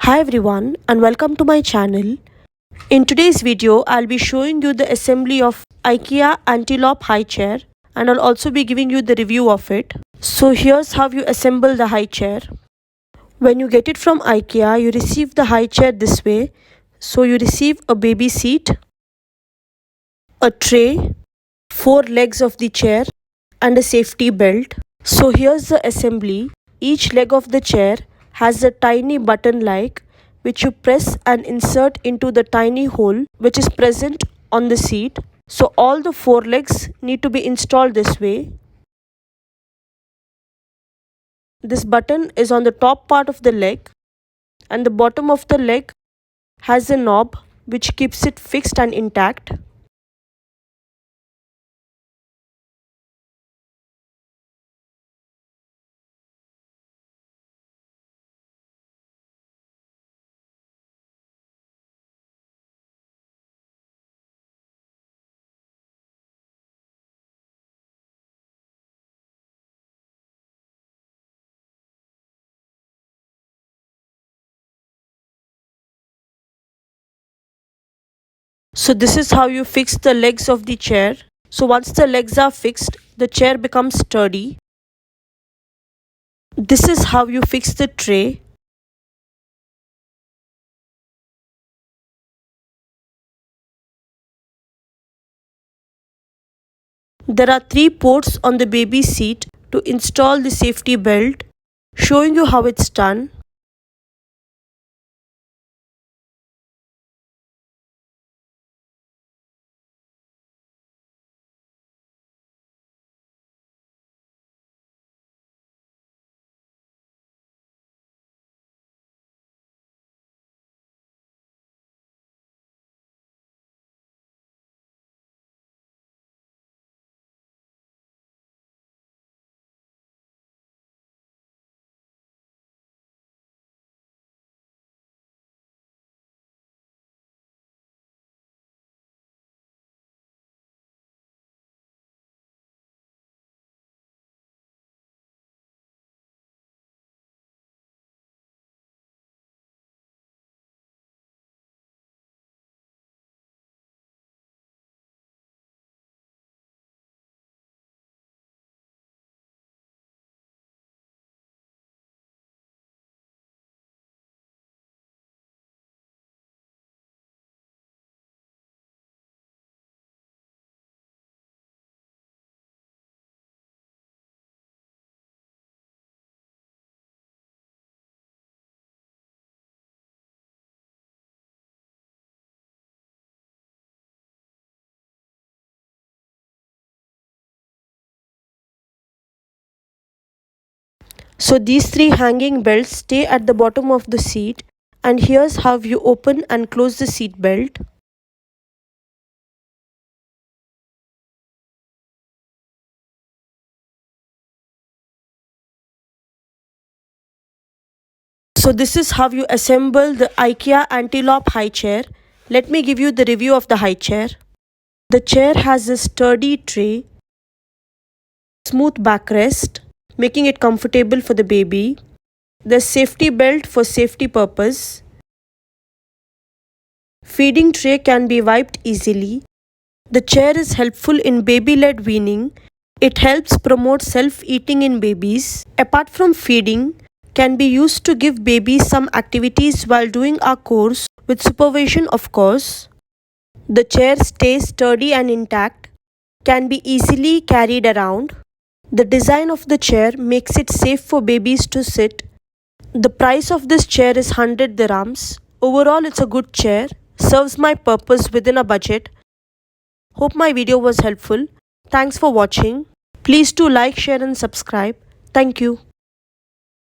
Hi everyone and welcome to my channel. In today's video, I'll be showing you the assembly of IKEA Antilope HighChair and I'll also be giving you the review of it. So here's how you assemble the high chair. When you get it from IKEA, you receive the high chair this way. So you receive a baby seat, a tray, 4 legs of the chair and a safety belt. So here's the assembly. Each leg of the chair has a tiny button which you press and insert into the tiny hole which is present on the seat. So all the 4 legs need to be installed this way. This button is on the top part of the leg and the bottom of the leg has a knob which keeps it fixed and intact. So this is how you fix the legs of the chair. So once the legs are fixed, the chair becomes sturdy. This is how you fix the tray. There are 3 ports on the baby seat to install the safety belt, showing you how it's done. So these 3 hanging belts stay at the bottom of the seat, and here's how you open and close the seat belt. So this is how you assemble the IKEA Antilope HighChair. Let me give you the review of the high chair. The chair has a sturdy tray, smooth backrest, making it comfortable for the baby. The safety belt for safety purpose. Feeding tray can be wiped easily. The chair is helpful in baby-led weaning. It helps promote self-eating in babies. Apart from feeding, can be used to give babies some activities while doing our course with supervision, of course. The chair stays sturdy and intact, can be easily carried around. The design of the chair makes it safe for babies to sit. The price of this chair is 100 dirhams. Overall, it's a good chair, serves my purpose within a budget. Hope my video was helpful. Thanks for watching. Please do like, share and subscribe. Thank you.